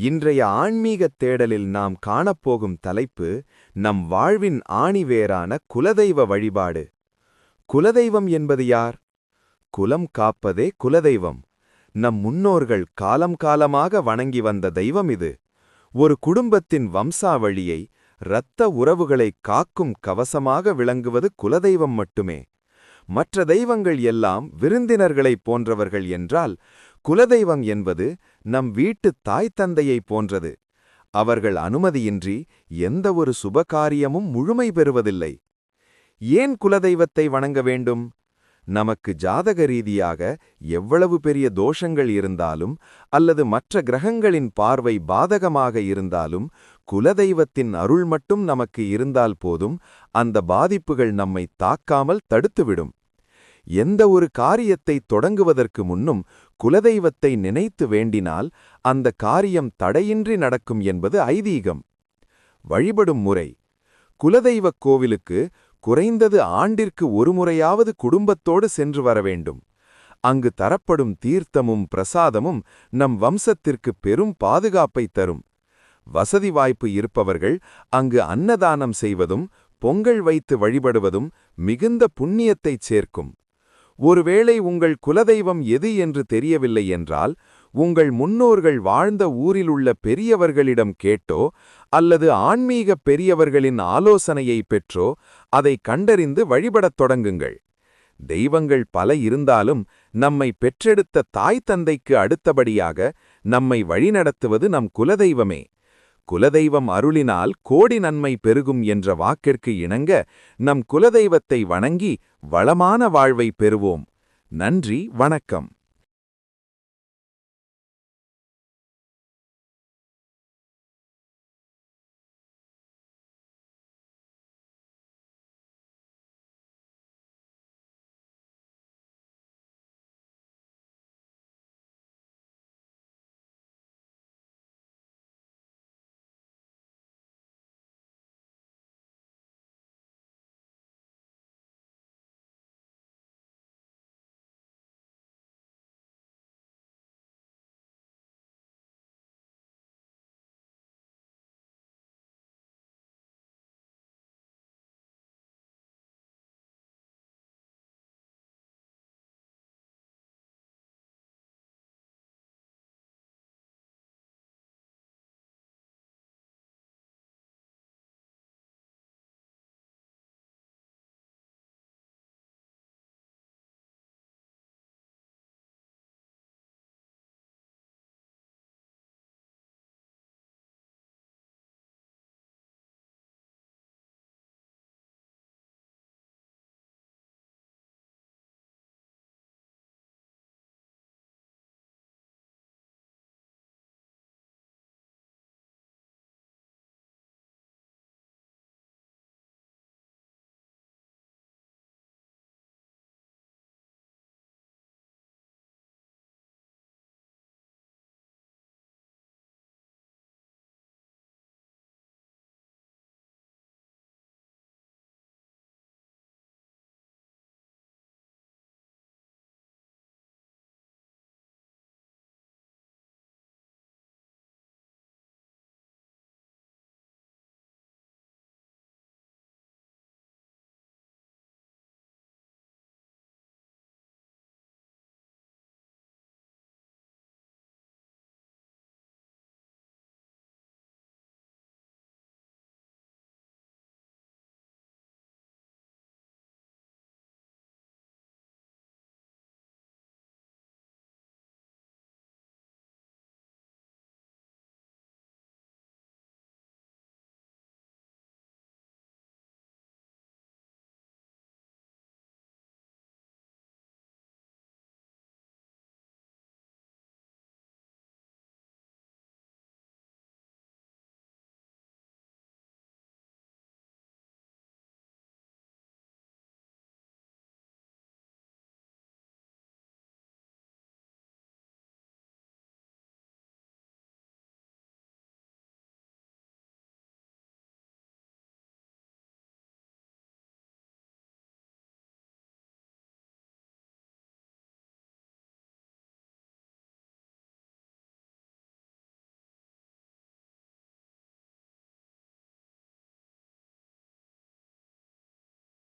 இன்றைய ஆன்மீகத் தேடலில் நாம் காணப்போகும் தலைப்பு நம் வாழ்வின் ஆணிவேரான குலதெய்வ வழிபாடு. குலதெய்வம் என்பது யார்? குலம் காப்பதே குலதெய்வம். நம் முன்னோர்கள் காலம் காலமாக வணங்கி வந்த தெய்வம் இது. ஒரு குடும்பத்தின் வம்சாவழியை, இரத்த உறவுகளை காக்கும் கவசமாக விளங்குவது குலதெய்வம் மட்டுமே. மற்ற தெய்வங்கள் எல்லாம் விருந்தினர்களைப் போன்றவர்கள் என்றால், குலதெய்வம் என்பது நம் வீட்டுத் தாய் தந்தையைப் போன்றது. அவர்கள் அனுமதியின்றி எந்த ஒரு சுபகாரியமும் முழுமை பெறுவதில்லை. ஏன் குலதெய்வத்தை வணங்க வேண்டும்? நமக்கு ஜாதக ரீதியாக எவ்வளவு பெரிய தோஷங்கள் இருந்தாலும் அல்லது மற்ற கிரகங்களின் பார்வை பாதகமாக இருந்தாலும் குலதெய்வத்தின் அருள் மட்டும் நமக்கு இருந்தால் போதும், அந்த பாதிப்புகள் நம்மை தாக்காமல் தடுத்துவிடும். எந்த ஒரு காரியத்தை தொடங்குவதற்கு முன்னும் குலதெய்வத்தை நினைத்து வேண்டினால் அந்த காரியம் தடையின்றி நடக்கும் என்பது ஐதீகம். வழிபடும் முறை: குலதெய்வக் கோவிலுக்கு குறைந்தது ஆண்டிற்கு ஒரு முறையாவது குடும்பத்தோடு சென்று வர வேண்டும். அங்கு தரப்படும் தீர்த்தமும் பிரசாதமும் நம் வம்சத்திற்கு பெரும் பாதுகாப்பை தரும். வசதி வாய்ப்பு இருப்பவர்கள் அங்கு அன்னதானம் செய்வதும் பொங்கல் வைத்து வழிபடுவதும் மிகுந்த புண்ணியத்தைச் சேர்க்கும். ஒருவேளை உங்கள் குலதெய்வம் எது என்று தெரியவில்லை என்றால், உங்கள் முன்னோர்கள் வாழ்ந்த ஊரிலுள்ள பெரியவர்களிடம் கேட்டோ அல்லது ஆன்மீக பெரியவர்களின் ஆலோசனையை பெற்றோ அதை கண்டறிந்து வழிபடத் தொடங்குங்கள். தெய்வங்கள் பல இருந்தாலும் நம்மை பெற்றெடுத்த தாய் தந்தைக்கு அடுத்தபடியாக நம்மை வழிநடத்துவது நம் குலதெய்வமே. குலதெய்வம் அருளினால் கோடி நன்மை பெருகும் என்ற வாக்கிற்கு இணங்க நம் குலதெய்வத்தை வணங்கி வளமான வாழ்வை பெறுவோம். நன்றி, வணக்கம்.